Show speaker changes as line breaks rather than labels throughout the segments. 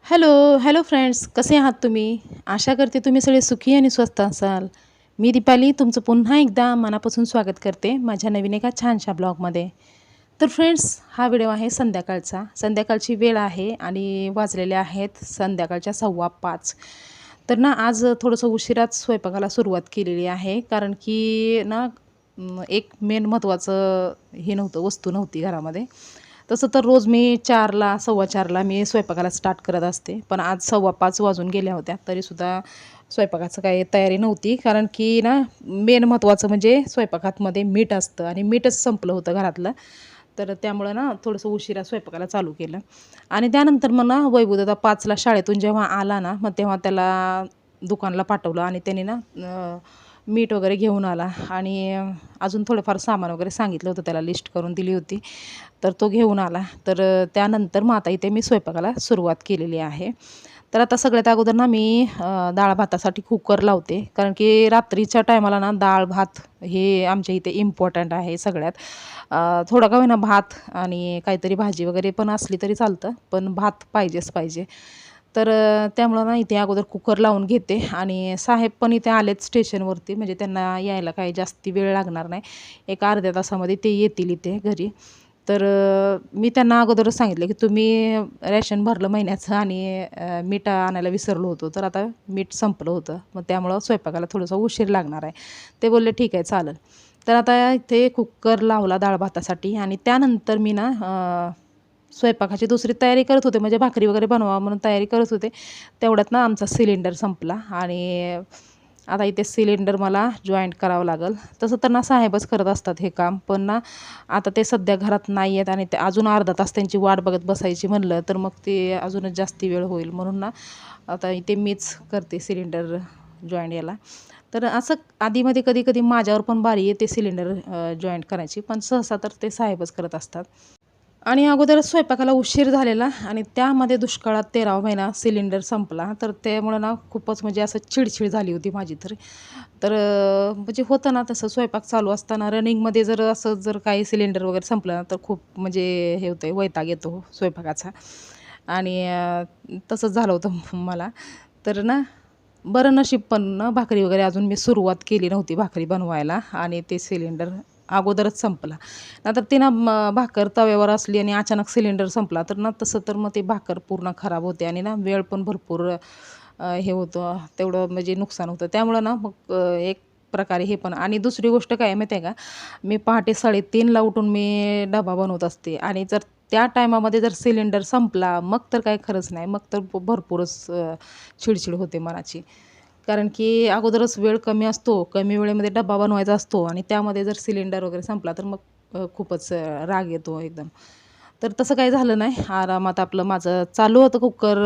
Hello, hello friends, कसे आहात तुम्ही? आशा करते तुम्ही सगळे सुखी आणि स्वस्त असाल. मी दीपाली तुमचं पुन्हा एकदा मनापासून स्वागत करते माझ्या नवीन एका छानशा ब्लॉगमध्ये. तर फ्रेंड्स, हा व्हिडिओ आहे संध्याकाळचा. संध्याकाळची वेळ आहे आणि वाजलेले आहेत संध्याकाळच्या 5:15. तर ना आज थोडंसं उशिराच स्वयंपाकाला सुरुवात केलेली आहे. कारण की ना एक मेन महत्त्वाचं हे नव्हतं, वस्तू नव्हती घरामध्ये. तसं तर रोज मी 4ला 4:15ला मी स्वयंपाकाला स्टार्ट करत असते. पण आज 5:15 वाजून गेल्या होत्या तरीसुद्धा स्वयंपाकाचं काही तयारी नव्हती. कारण की ना मेन महत्त्वाचं म्हणजे स्वयंपाकामध्ये मीठ असतं आणि मीठच संपलं होतं घरातलं. तर त्यामुळं ना थोडंसं उशिरा स्वयंपाकाला चालू केलं. आणि त्यानंतर मग ना वैभवदादा 5ला शाळेतून जेव्हा आला ना, मग तेव्हा त्याला दुकानला पाठवलं आणि त्याने ना मीठ वगैरे घेऊन आला आणि अजून थोडंफार सामान वगैरे सांगितलं होतं, त्याला लिस्ट करून दिली होती. तर तो घेऊन आला. तर त्यानंतर मग आता इथे मी स्वयंपाकाला सुरुवात केलेली आहे. तर आता सगळ्यात अगोदर ना मी डाळ-भातासाठी कुकर लावते. कारण की रात्रीच्या टायमाला ना डाळ-भात हे आमच्या इथे इम्पॉर्टंट आहे सगळ्यात. थोडा का होईना भात आणि काहीतरी भाजी वगैरे पण असली तरी चालतं, पण भात पाहिजेच पाहिजे. तर त्यामुळं ना इथे अगोदर कुकर लावून घेते आणि साहेब पण इथे आलेत स्टेशनवरती. म्हणजे त्यांना यायला काही जास्ती वेळ लागणार नाही. एक अर्ध्या तासामध्ये ते येतील इथे घरी. तर मी त्यांना अगोदरच सांगितलं की तुम्ही रॅशन भरलं महिन्याचं आणि मीठ आणायला विसरलो होतो. तर आता मीठ संपलं होतं. मग त्यामुळं स्वयंपाकाला थोडासा उशीर लागणार आहे. ते बोलले ठीक आहे चालेल. तर आता इथे कुकर लावला डाळ भातासाठी आणि त्यानंतर मी ना स्वयंपाकाची दुसरी तयारी करत होते. म्हणजे भाकरी वगैरे बनवावं म्हणून तयारी करत होते. तेवढ्यात ना आमचा सिलेंडर संपला आणि आता इथे सिलेंडर मला जॉईंट करावं लागेल. तसं तर ना साहेबच करत असतात हे काम. पण ना आता ते सध्या घरात नाही आहेत आणि ते अजून अर्धा तास त्यांची वाट बघत बसायची म्हणलं तर मग ते अजूनच जास्ती वेळ होईल. म्हणून ना आता इथे मीच करते सिलेंडर जॉईंट याला. तर असं आधीमध्ये कधी-कधी माझ्यावर पण बारी येते सिलेंडर जॉईंट करायची. पण सहसा तर ते साहेबच करत असतात. आणि अगोदरच स्वयंपाकाला उशीर झालेला आणि त्यामध्ये दुष्काळात 13वा महिना सिलेंडर संपला. तर त्यामुळं ना खूपच म्हणजे असं चिडचिड झाली होती माझी तर. तर म्हणजे होतं ना तसं स्वयंपाक चालू असताना रनिंगमध्ये जर असं जर काही सिलेंडर वगैरे संपलं ना, तर खूप म्हणजे हे होतं वैताग येतो स्वयंपाकाचा. आणि तसंच झालं होतं मला. तर ना बरं नशीब पण ना भाकरी वगैरे अजून मी सुरुवात केली नव्हती भाकरी बनवायला आणि ते सिलेंडर अगोदरच संपला. नाहीतर ती ना भाकर तव्यावर असली आणि अचानक सिलेंडर संपला तर ना तसं तर मग ते भाकर पूर्ण खराब होते आणि ना वेळ पण भरपूर हे होतं तेवढं म्हणजे नुकसान होतं. त्यामुळं ना मग एक प्रकारे हे पण आणि दुसरी गोष्ट काय आहे माहिती आहे का? मी पहाटे 3:30ला उठून मी डबा बनवत असते आणि जर त्या टायमामध्ये जर सिलेंडर संपला मग तर काही खरंच नाही. मग तर भरपूरच चिडचिड होते मनाची. कारण की अगोदरच वेळ कमी असतो, कमी वेळेमध्ये डब्बा बनवायचा असतो आणि त्यामध्ये जर सिलेंडर वगैरे संपला तर मग खूपच राग येतो एकदम. तर तसं काही झालं नाही. आरामात आपलं माझं चालू होतं कुकर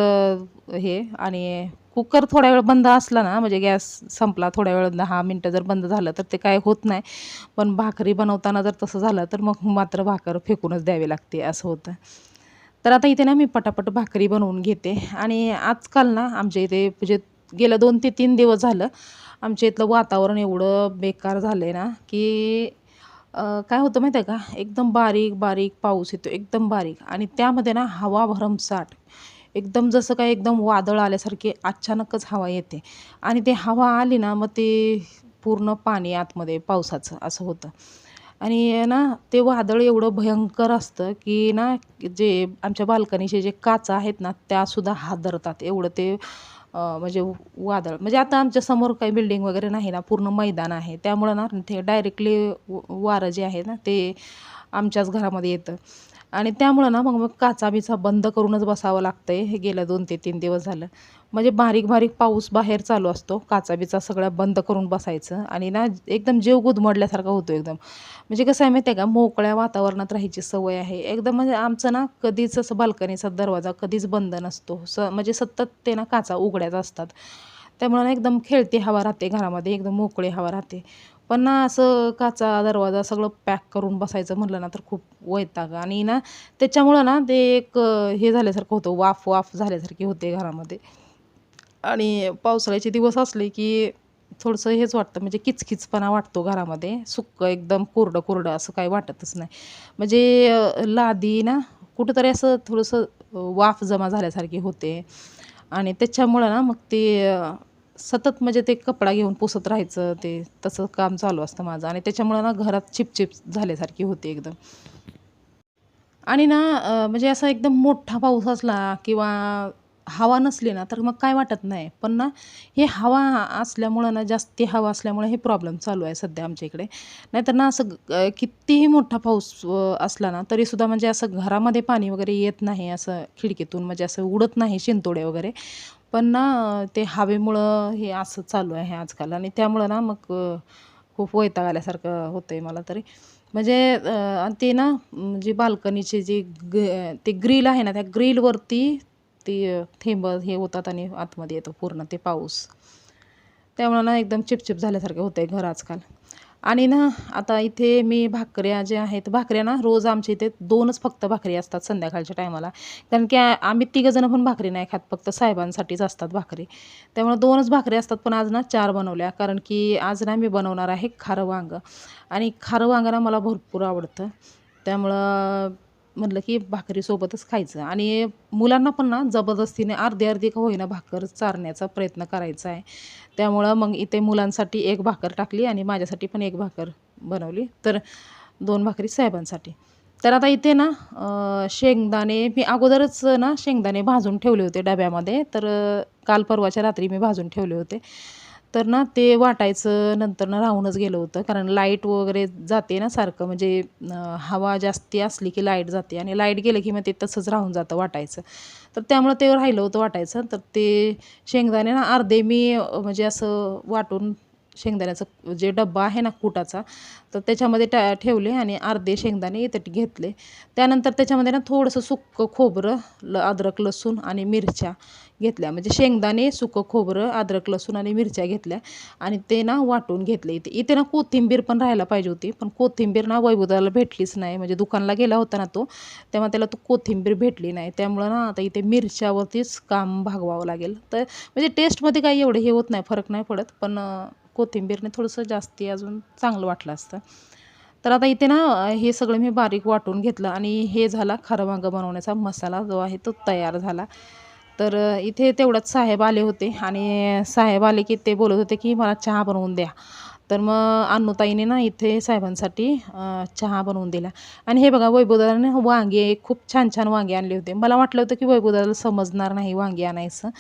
हे आणि कुकर थोड्या वेळ बंद असला ना, म्हणजे गॅस संपला थोड्या वेळ 10 मिनिटं जर बंद झालं तर ते काय होत नाही. पण भाकरी बनवताना जर तसं झालं तर मग मात्र भाकर फेकूनच द्यावी लागते असं होतं. तर आता इथे ना मी पटापट भाकरी बनवून घेते आणि आजकाल ना आमच्या इथे म्हणजे गेलं 2 ते 3 दिवस झालं आमच्या इथलं वातावरण एवढं बेकार झालं आहे ना, की काय होतं माहिती आहे का, एकदम बारीक-बारीक पाऊस येतो, एकदम बारीक आणि त्यामध्ये ना हवा भरमसाठ. एकदम जसं काही एकदम वादळ आल्यासारखी अचानकच हवा येते आणि ते हवा आली ना, मग ते पूर्ण पाणी आतमध्ये पावसाचं असं होतं. आणि ना ते वादळ एवढं भयंकर असतं, की ना जे आमच्या बाल्कनीचे जे काचा आहेत ना, त्यासुद्धा हादरतात. एवढं ते म्हणजे वादळ म्हणजे आता आमच्या समोर काही बिल्डिंग वगैरे नाही ना, पूर्ण मैदान आहे. त्यामुळं ना ते डायरेक्टली वारं जे आहे ना, ते आमच्याच घरामध्ये येतं आणि त्यामुळं ना मग काचा-बिचा बंद करूनच बसावं लागतंय. हे गेलं 2 ते 3 दिवस झालं. म्हणजे बारीक-बारीक पाऊस बाहेर चालू असतो. काचा-बिचा सगळ्या बंद करून बसायचं आणि ना एकदम जीव गुदमडल्यासारखा होतो एकदम. म्हणजे कसं आहे माहिती आहे का, मोकळ्या वातावरणात राहायची सवय आहे. एकदम म्हणजे आमचं ना कधीच असं बाल्कनीचा दरवाजा कधीच बंद नसतो. म्हणजे सतत ते ना काचा उघड्याच असतात. त्यामुळे ना एकदम खेळती हवा राहते घरामध्ये, एकदम मोकळी हवा राहते. पण ना असं काचा, दरवाजा सगळं पॅक करून बसायचं म्हटलं ना, तर खूप वैताग आणि ना त्याच्यामुळं ना ते एक हे झाल्यासारखं होतं, वाफ झाल्यासारखी होते घरामध्ये. आणि पावसाळ्याचे दिवस असले की थोडंसं हेच वाटतं म्हणजे किचकिचपणा वाटतो घरामध्ये. सुक्कं एकदम कोरडं-कोरडं असं काही वाटतच नाही. म्हणजे लादी ना कुठेतरी असं थोडंसं वाफ जमा झाल्यासारखी होते आणि त्याच्यामुळं ना मग ते सतत म्हणजे ते कपडा घेऊन पुसत राहायचं, ते तसं काम चालू असतं माझं आणि त्याच्यामुळं ना घरात चिपचिप झाल्यासारखी होते एकदम. आणि ना म्हणजे असा एकदम मोठा पाऊस असला किंवा हवा नसली ना, तर मग काय वाटत नाही. पण ना हे हवा असल्यामुळं ना, जास्ती हवा असल्यामुळे हे प्रॉब्लेम चालू आहे सध्या आमच्या इकडे. नाहीतर ना असं कितीही मोठा पाऊस असला ना, तरीसुद्धा म्हणजे असं घरामध्ये पाणी वगैरे येत नाही, असं खिडकीतून म्हणजे असं उडत नाही शिंतोडे वगैरे. पण ना ते हवेमुळं हे असं चालू आहे आजकाल आणि त्यामुळं ना मग खूप वैताग आल्यासारखं होतंय मला तरी. म्हणजे आणि ते ना जी बाल्कनीची जी ते ग्रिल आहे ना, त्या ग्रिलवरती ते थेंब हे होतात आणि आतमध्ये येतो पूर्ण ते पाऊस. त्यामुळे ना एकदम चिपचिप झाल्यासारखं होतंय घर आजकाल. आणि ना आता इथे मी भाकऱ्या ज्या आहेत, भाकऱ्या ना रोज आमच्या इथे 2च फक्त भाकरी असतात संध्याकाळच्या टायमाला. कारण की आम्ही तिघंजणं पण भाकरी नाही खात, फक्त साहेबांसाठीच असतात भाकरी. त्यामुळे 2च भाकरी असतात, पण आज ना 4 बनवल्या. कारण की आज ना मी बनवणार आहे खारं वांगं आणि खारं वांगं ना मला भरपूर आवडतं. त्यामुळं म्हटलं की भाकरीसोबतच खायचं आणि मुलांना पण ना जबरदस्तीने अर्धी-अर्धी का होईना भाकर चारण्याचा प्रयत्न करायचा आहे. त्यामुळं मग इथे मुलांसाठी 1 भाकर टाकली आणि माझ्यासाठी पण 1 भाकर बनवली. तर 2 भाकरी साहेबांसाठी. तर आता इथे ना शेंगदाणे मी अगोदरच ना शेंगदाणे भाजून ठेवले होते डब्यामध्ये. तर काल परवाच्या रात्री मी भाजून ठेवले होते. तर ना ते वाटायचं नंतर ना राहूनच गेलं होतं. कारण लाईट वगैरे जाते ना सारखं म्हणजे हवा जास्ती असली की लाईट जाते आणि लाईट गेलं की मग ते तसंच राहून जातं वाटायचं. तर त्यामुळं ते राहिलं होतं वाटायचं. तर ते शेंगदाणे ना अर्धे मी म्हणजे असं वाटून शेंगदाण्याचा जे डब्बा आहे ना कुटाचा, तर त्याच्यामध्ये ठेवले आणि अर्धे शेंगदाणे इथे घेतले. त्यानंतर त्याच्यामध्ये ना थोडंसं सुक्कं खोबरं, अद्रक, लसूण आणि मिरच्या घेतल्या. म्हणजे शेंगदाणे, सुकं खोबरं, अद्रक, लसूण आणि मिरच्या घेतल्या आणि ते ना वाटून घेतले. इथे इथे ना कोथिंबीर पण राहायला पाहिजे होती, पण कोथिंबीर ना वैभवदादाला भेटलीच नाही. म्हणजे दुकानला गेला होता ना तो, तेव्हा त्याला तो कोथिंबीर भेटली नाही. त्यामुळं ना आता इथे मिरच्यावरतीच काम भागवावं लागेल. तर म्हणजे टेस्टमध्ये काही एवढं हे होत नाही, फरक नाही पडत, पण कोथिंबीरने थोडंसं जास्ती अजून चांगलं वाटलं असतं. तर आता इथे ना हे सगळं मी बारीक वाटून घेतलं आणि हे झाला खारं वांगं बनवण्याचा मसाला जो आहे तो तयार झाला. तर इथे तेवढ्यात साहेब आले होते आणि साहेब आले की ते बोलत होते की मला चहा बनवून द्या. तर मग अन्नूताईने ना इथे साहेबांसाठी चहा बनवून दिला आणि हे बघा वैभवदादाने वांगे खूप छान-छान वांगे आणले होते. मला वाटलं होतं की वैभवदादाला समजणार नाही वांगे आणायचं.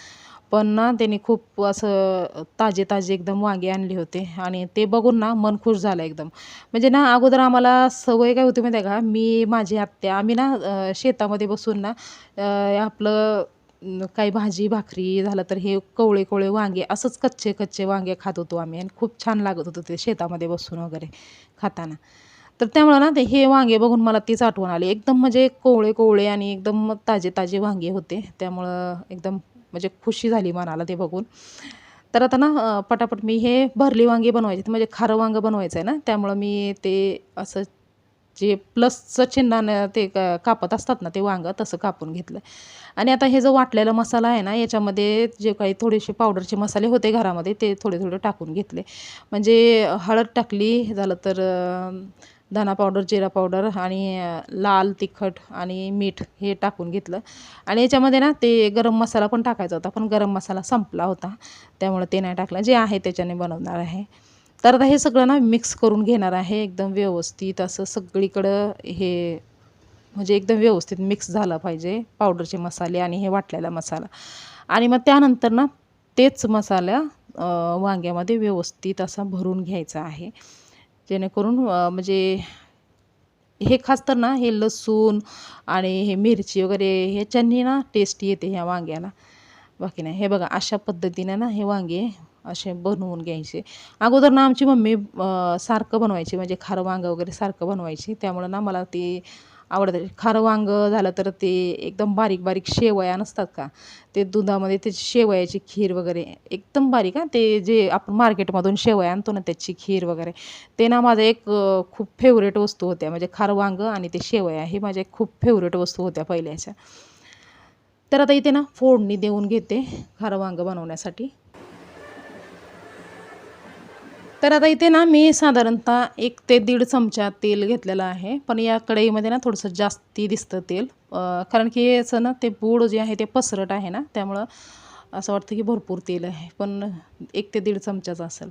पण ना त्याने खूप असं ताजे-ताजे एकदम वांगे आणले होते आणि ते बघून ना मन खुश झालं एकदम. म्हणजे ना अगोदर आम्हाला सवय काय होती माहिती आहे का, मी, माझी आत्या आम्ही ना शेतामध्ये बसून ना आपलं काही भाजी भाकरी झालं तर हे कोवळे-कोवळे वांगे असंच कच्चे-कच्चे वांगे खात होतो आम्ही आणि खूप छान लागत होतं ते शेतामध्ये बसून वगैरे खाताना. तर त्यामुळं ना ते हे वांगे बघून मला तीच आठवण आली. एकदम म्हणजे कोवळे-कोवळे आणि एकदम ताजे-ताजे वांगे होते. त्यामुळं एकदम म्हणजे खुशी झाली मनाला ते बघून. तर आता ना पटापट मी हे भरली वांगी बनवायची म्हणजे खारं वांगं बनवायचं आहे ना, त्यामुळं मी ते असं जे प्लसचं चिन्हानं ते कापत असतात ना, ते वांगं तसं कापून घेतलं. आणि आता हे जो वाटलेला मसाला आहे ना, याच्यामध्ये जे काही थोडेसे पावडरचे मसाले होते घरामध्ये, ते थोडे-थोडे टाकून घेतले. म्हणजे हळद टाकली, झालं तर धना पावडर, जिरा पावडर आणि लाल तिखट आणि मीठ हे टाकून घेतलं. आणि याच्यामध्ये ना ते गरम मसाला पण टाकायचा होता, पण गरम मसाला संपला होता. त्यामुळे ते नाही टाकलं. जे आहे त्याच्याने बनवणार आहे. तर आता हे सगळं ना मिक्स करून घेणार आहे एकदम व्यवस्थित असं सगळीकडं हे म्हणजे एकदम व्यवस्थित मिक्स झाला पाहिजे पावडरचे मसाले आणि हे वाटलेला मसाला. आणि मग त्यानंतर ना तेच मसाला वांग्यामध्ये व्यवस्थित असा भरून घ्यायचा आहे. जेणेकरून म्हणजे हे खास तर ना हे लसूण आणि हे मिरची वगैरे ह्याच्यानी ना टेस्ट येते ह्या वांग्याला. बाकी नाही. हे बघा अशा पद्धतीने ना हे वांगे असे बनवून घ्यायचे. अगोदर ना आमची मम्मी सारखं बनवायची म्हणजे खारं वांगं वगैरे सारखं बनवायची. त्यामुळं ना मला ते आवडतं. खारं वांगं झालं तर ते एकदम बारीक-बारीक शेवया नसतात का, ते दुधामध्ये त्याची शेवयाची खीर वगैरे एकदम बारीक हां, ते जे आपण मार्केटमधून शेवया आणतो ना त्याची खीर वगैरे, ते ना माझं एक खूप फेवरेट वस्तू होत्या. म्हणजे खारं वांगं आणि ते शेवया हे माझ्या खूप फेवरेट वस्तू होत्या पहिल्याच्या. तर आता इथे ना फोडणी देऊन घेते खारं वांगं बनवण्यासाठी. तर आता इथे ना मी साधारणतः 1 ते 1.5 चमचा तेल घेतलेलं आहे. पण या कढईमध्ये ना थोडंसं जास्ती दिसतं तेल. कारण की याचं ना ते बूड जे आहे ते पसरट आहे ना, त्यामुळं असं वाटतं की भरपूर तेल आहे. पण 1 ते 1.5 चमचाच असेल.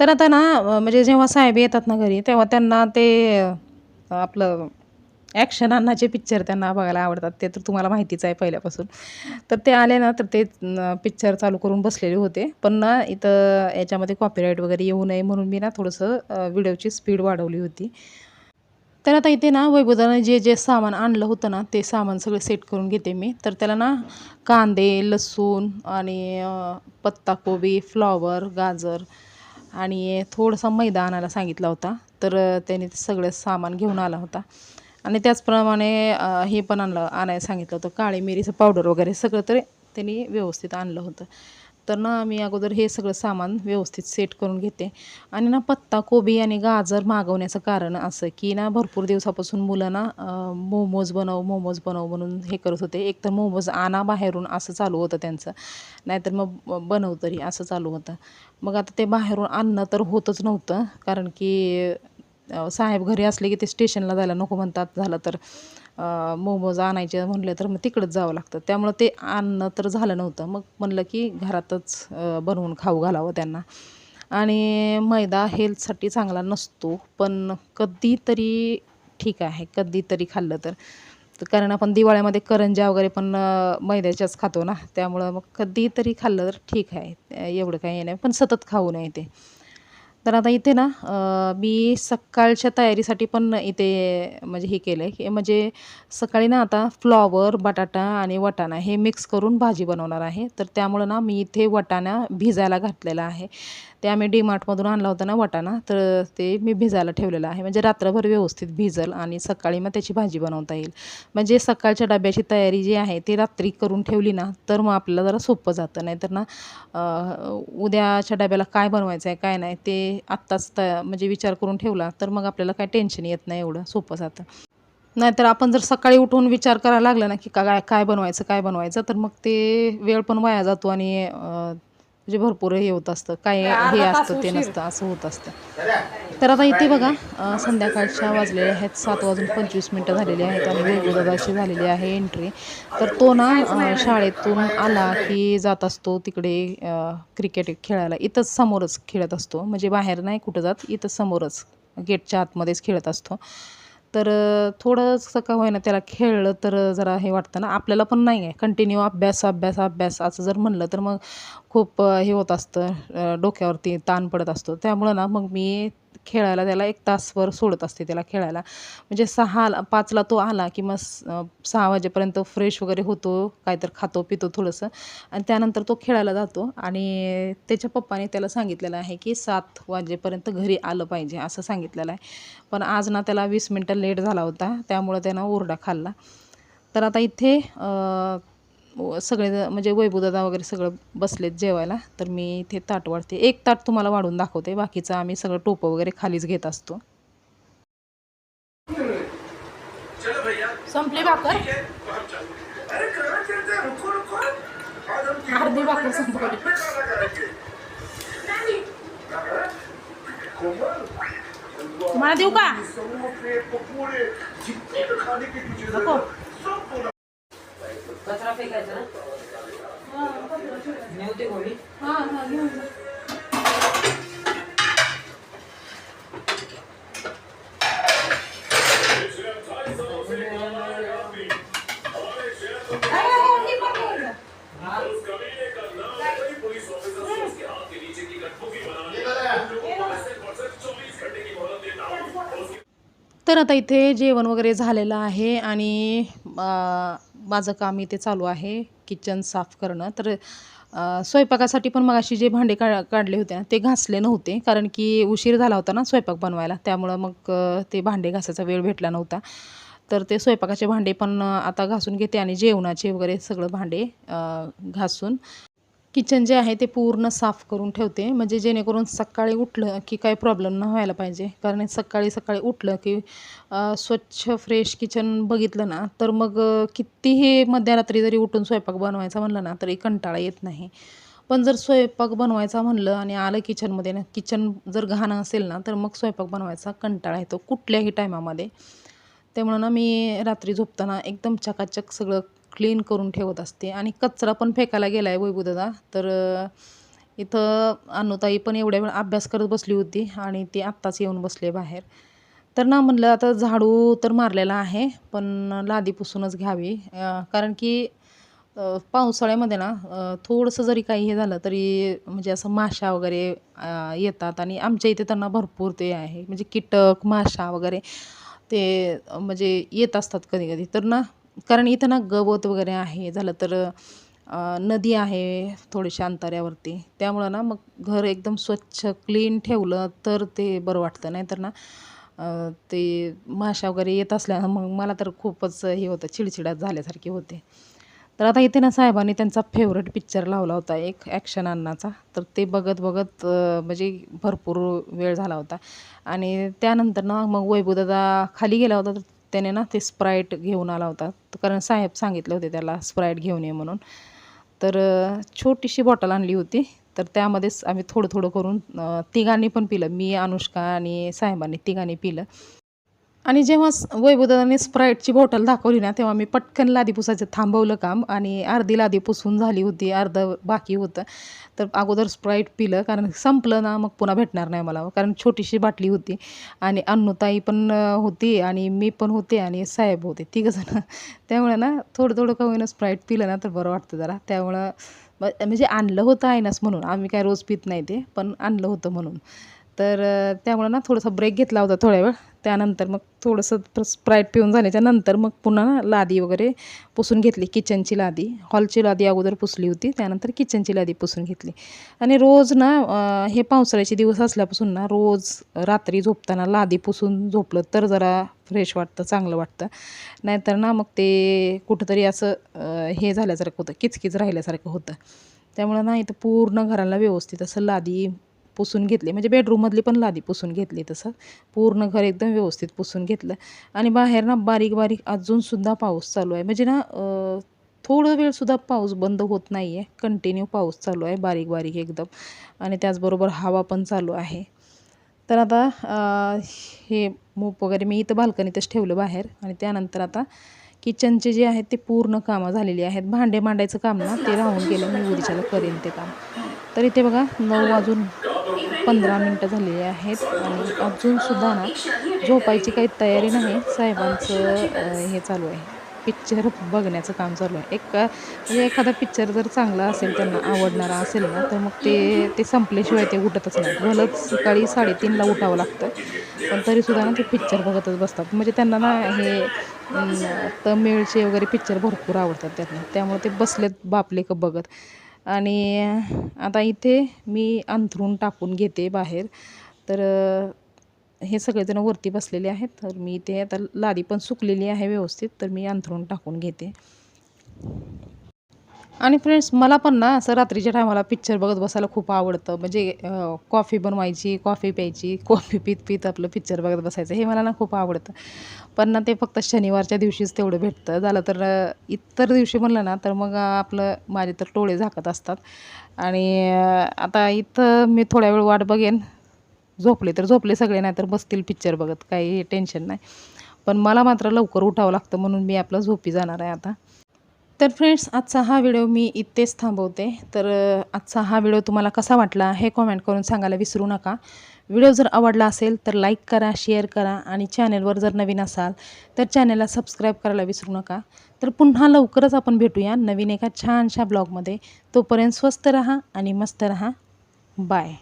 तर आता ना म्हणजे जेव्हा साहेब येतात ना घरी, तेव्हा त्यांना ते आपलं ॲक्शन अन्नाचे पिक्चर त्यांना बघायला आवडतात. ते तर तुम्हाला माहितीच आहे पहिल्यापासून. तर ते आले ना, तर ते पिक्चर चालू करून बसलेले होते. पण ना इथं याच्यामध्ये कॉपीराईट वगैरे येऊ नये म्हणून मी ना थोडंसं व्हिडिओची स्पीड वाढवली होती. तर आता इथे ना वैभवदाने जे सामान आणलं होतं ना, ते सामान सगळं सेट करून घेते मी. तर त्याला ना कांदे, लसूण आणि पत्ताकोबी, फ्लॉवर, गाजर आणि थोडासा मैदा आणायला सांगितला होता. तर त्याने ते सगळं सामान घेऊन आला होता. आणि त्याचप्रमाणे हे पण आणायला सांगितलं होतं, काळी मिरीचं पावडर वगैरे सगळं तर त्यांनी व्यवस्थित आणलं होतं. तर ना मी अगोदर हे सगळं सामान व्यवस्थित सेट करून घेते. आणि ना पत्ताकोबी आणि गाजर मागवण्याचं कारण असं की ना भरपूर दिवसापासून मुलं ना मोमोज बनव म्हणून हे करत होते. एक तर मोमोज आणा बाहेरून असं चालू होतं त्यांचं, नाहीतर मग बनव तरी असं चालू होतं. मग आता ते बाहेरून आणणं तर होतच नव्हतं, कारण की साहेब घरी असले की ते स्टेशनला जायला नको म्हणतात. झालं तर मोमोज आणायचे म्हटले तर मग तिकडंच जावं लागतं. त्यामुळं ते आणणं तर झालं नव्हतं. मग म्हणलं की घरातच बनवून खाऊ घालावं त्यांना. आणि मैदा हेल्थसाठी चांगला नसतो, पण कधीतरी ठीक आहे, कधीतरी खाल्लं तर. कारण आपण दिवाळीमध्ये करंज्या वगैरे पण मैद्याच्याच खातो ना, त्यामुळं मग कधीतरी खाल्लं तर ठीक आहे. एवढं काही नाही, पण सतत खाऊ नये ते. तर आता इथे ना मी सकाळच्या तयारीसाठी पण इथे म्हणजे हे केलं आहे, की म्हणजे सकाळी ना आता फ्लॉवर, बटाटा आणि वाटाणा हे मिक्स करून भाजी बनवणार आहे. तर त्यामुळं ना मी इथे वाटाणा भिजायला घातलेला आहे. ते आम्ही डीमार्टमधून आणला होता ना वाटाणा, तर ते मी भिजायला ठेवलेलं आहे. म्हणजे रात्रभर व्यवस्थित भिजल आणि सकाळी मग त्याची भाजी बनवता येईल. म्हणजे सकाळच्या डब्याची तयारी जी आहे ती रात्री करून ठेवली ना, तर मग आपल्याला जरा सोपं जातं. नाहीतर ना उद्याच्या डब्याला काय बनवायचं आहे, काय नाही ते आत्ताच म्हणजे विचार करून ठेवला, तर मग आपल्याला काही टेन्शन येत नाही, एवढं सोपं जातं. नाहीतर आपण जर सकाळी उठून विचार करायला लागला ना, की काय काय बनवायचं, काय बनवायचं, तर मग ते वेळ पण वाया जातो आणि म्हणजे भरपूर हे होत असतं. काय हे असतं ते नसतं, असं होत असतं. तर आता इथे बघा संध्याकाळच्या वाजलेल्या आहेत 7:25 झालेले आहेत आणि वैभवदादाची झालेली आहे एंट्री. तर तो ना शाळेतून आला की जात असतो तिकडे क्रिकेट खेळायला. इथंच समोरच खेळत असतो, म्हणजे बाहेर नाही कुठं जात, इथंच समोरच गेटच्या आतमध्येच खेळत असतो. तर थोडंसं का होईना त्याला खेळलं तर जरा हे वाटतं ना, आपल्याला पण नाही आहे कंटिन्यू अभ्यास, अभ्यास, अभ्यास असं जर म्हणलं तर मग खूप हे होत असतं, डोक्यावरती ताण पडत असतो. त्यामुळं ना मग मी खेळायला त्याला 1 तासभर सोडत असते त्याला खेळायला. म्हणजे 5ला तो आला की मग 6 वाजेपर्यंत फ्रेश वगैरे होतो, काहीतरी खातो पितो थोडंसं आणि त्यानंतर तो खेळायला जातो आणि त्याच्या पप्पाने त्याला सांगितलेलं आहे की 7 वाजेपर्यंत घरी आलं पाहिजे असं सांगितलेलं आहे. पण आज ना त्याला 20 मिनिटं लेट झाला होता, त्यामुळं त्यानं ओरडा खाल्ला. तर आता इथे सगळे म्हणजे वैभवदादा वगैरे सगळं बसलेत जेवायला. तर मी इथे ताट वाढते. एक ताट तुम्हाला वाढून दाखवते. बाकीचं आम्ही सगळं टोपं वगैरे खालीच घेत असतो. संपली भाकर? अर्धी भाकर संपवली. तुम्हाला देऊ का? नको. कचरा फेकायचा ना?
नेवते गोळी.
हां हां घेऊन जा. तर आता इथे जेवण वगैरे झालेलं आहे आणि माझं काम इथे चालू आहे किचन साफ करणं. तर स्वयंपाकासाठी पण मगाशी जे भांडे काढले होते ना ते घासले नव्हते, कारण की उशीर झाला होता ना स्वयंपाक बनवायला, त्यामुळं मग ते भांडे घासायचा वेळ भेटला नव्हता. तर ते स्वयंपाकाचे भांडे पण आता घासून घेते आणि जेवणाचे वगैरे सगळं भांडे घासून किचन जे आहे ते पूर्ण साफ करून ठेवते, म्हणजे जेणेकरून सकाळी उठलं की काही प्रॉब्लेम न व्हायला पाहिजे. कारण सकाळी सकाळी उठलं की स्वच्छ फ्रेश किचन बघितलं ना तर मग कितीही मध्यरात्री जरी उठून स्वयंपाक बनवायचा म्हणलं ना तरी कंटाळा येत नाही. पण जर स्वयंपाक बनवायचा म्हणलं आणि आलं किचनमध्ये ना, किचन जर घाण असेल ना तर मग स्वयंपाक बनवायचा कंटाळा येतो कुठल्याही टायमामध्ये. त्यामुळं ना मी रात्री झोपताना एकदम चकाचक सगळं क्लीन करून ठेवत असते. आणि कचरा पण फेकायला गेला आहे वैभवदादा, तर इथं अनुताई पण एवढ्या वेळ अभ्यास करत बसली होती आणि ती आत्ताच येऊन बसले बाहेर. तर ना म्हणलं आता झाडू तर मारलेला आहे पण लादी पुसूनच घ्यावी, कारण की पावसाळ्यामध्ये ना थोडंसं जरी काही हे झालं तरी म्हणजे असं माशा वगैरे येतात आणि आमच्या इथे त्यांना भरपूर ते आहे, म्हणजे कीटक माशा वगैरे ते म्हणजे येत असतात कधी कधी. तर ना कारण इथं ना गवत वगैरे आहे, झालं तर नदी आहे थोडीशा अंतरावरती, त्यामुळं ना मग घर एकदम स्वच्छ क्लीन ठेवलं तर ते बरं वाटतं. नाहीतर ना ते माशा वगैरे येत असल्यानं मग मला तर खूपच हे होतं, चिडचिडाट झाल्यासारखी होते. तर आता इथे ना साहेबांनी त्यांचा फेवरेट पिक्चर लावला होता एक ॲक्शन अण्णाचा, तर ते बघत बघत म्हणजे भरपूर वेळ झाला होता. आणि त्यानंतर ना मग वैभवदादा खाली गेला होता, तर त्याने ना ते स्प्राईट घेऊन आला होता, कारण साहेब सांगितले होते त्याला स्प्राईट घेऊन ये म्हणून. तर छोटीशी बॉटल आणली होती, तर त्यामध्येच आम्ही थोडं थोडं करून तिघांनी पण पिलं, मी अनुष्का आणि साहेबांनी तिघांनी पिलं. आणि जेव्हा वैभवदादाने स्प्राईटची बॉटल दाखवली ना तेव्हा मी पटकन लादी पुसायचं थांबवलं काम आणि अर्धी लादी पुसून झाली होती, अर्धं बाकी होतं. तर अगोदर स्प्राईट पिलं, कारण संपलं ना मग पुन्हा भेटणार नाही मला, कारण छोटीशी बाटली होती आणि अन्नूताई पण होती आणि मी पण होते आणि साहेब होते, तिघंजणं. त्यामुळे ना थोडं थोडं का होईना स्प्राईट पिलं ना तर बरं वाटतं जरा. त्यामुळं म्हणजे आणलं होतं आयनास म्हणून, आम्ही काय रोज पित नाही ते, पण आणलं होतं म्हणून. तर त्यामुळं ना थोडासा ब्रेक घेतला होता थोड्या वेळ. त्यानंतर मग थोडंसं स्प्राईट पिऊन झाल्याच्या नंतर मग पुन्हा ना लादी वगैरे पुसून घेतली, किचनची लादी. हॉलची लादी अगोदर पुसली होती, त्यानंतर किचनची लादी पुसून घेतली. आणि रोज ना हे पावसाळ्याचे दिवस असल्यापासून ना रोज रात्री झोपताना लादी पुसून झोपलं तर जरा फ्रेश वाटतं, चांगलं वाटतं. नाहीतर ना मग ते कुठंतरी असं हे झाल्यासारखं होतं, किचकिच राहिल्यासारखं होतं. त्यामुळं ना इथं पूर्ण घराला व्यवस्थित असं लादी पुसून घेतली, म्हणजे बेडरूममधली पण लादी पुसून घेतली, तसं पूर्ण घर एकदम व्यवस्थित पुसून घेतलं. आणि बाहेर ना बारीक बारीक अजूनसुद्धा पाऊस चालू आहे, म्हणजे ना थोडं वेळसुद्धा पाऊस बंद होत नाही आहे, कंटिन्यू पाऊस चालू आहे बारीक बारीक एकदम. आणि त्याचबरोबर हवा पण चालू आहे. तर आता हे मोप वगैरे मी इथं बाल्कनीतच ठेवलं बाहेर. आणि त्यानंतर आता किचनचे जे आहेत ते पूर्ण कामं झालेली आहेत. भांडे मांडायचं काम ना ते राहून गेलं, मी उद्याच्याला करेन ते काम. तर इथे बघा 9:15 झालेली आहेत आणि अजूनसुद्धा ना झोपायची काही तयारी नाही. साहेबांचं हे चालू आहे, पिक्चर बघण्याचं काम चालू आहे. म्हणजे एखादा पिक्चर जर चांगला असेल, त्यांना आवडणारा असेल ना, तर मग ते संपल्याशिवाय ते उठतच नाहीत. भलंच सकाळी 3:30ला उठावं लागतं, पण तरीसुद्धा ना ते पिक्चर बघतच बसतात. म्हणजे त्यांना ना हे तमिळचे वगैरे पिक्चर भरपूर आवडतात त्यांना, त्यामुळे ते बसलेत बापले का बघत. आणि आता इथे मी अंथरूण टाकून घेते बाहेर. तर हे सगळेजण वरती बसलेले आहेत, तर मी इथे आता लादी पण सुकलेली आहे व्यवस्थित, तर मी अंथरूण टाकून घेते. आणि फ्रेंड्स मला पण ना असं रात्रीच्या टायमाला पिक्चर बघत बसायला खूप आवडतं, म्हणजे कॉफी बनवायची, कॉफी प्यायची, कॉफी पीत पीत आपलं पिक्चर बघत बसायचं, हे मला ना खूप आवडतं. पण ना ते फक्त शनिवारच्या दिवशीच तेवढं भेटतं. झालं तर इतर दिवशी म्हणलं ना तर मग आपलं माझे तर डोळे झाकत असतात. आणि आता इथं मी थोड्या वेळ वाट बघेन, झोपले तर झोपले सगळे, नाही तर बसतील पिक्चर बघत, काही टेन्शन नाही. पण मला मात्र लवकर उठावं लागतं, म्हणून मी आपलं झोपी जाणार आहे आता. तर फ्रेंड्स, आजचा हा व्हिडिओ मी इथेच थांबवते. तर आजचा हा व्हिडिओ तुम्हाला कसा वाटला हे कॉमेंट करून सांगायला विसरू नका. व्हिडिओ जर आवडला असेल तर लाईक करा, शेअर करा आणि चॅनलवर जर नवीन असाल तर चॅनलला सबस्क्राईब करायला विसरू नका. तर पुन्हा लवकरच आपण भेटूया नवीन एका छानशा ब्लॉगमध्ये. तोपर्यंत स्वस्त रहा आणि मस्त रहा. बाय.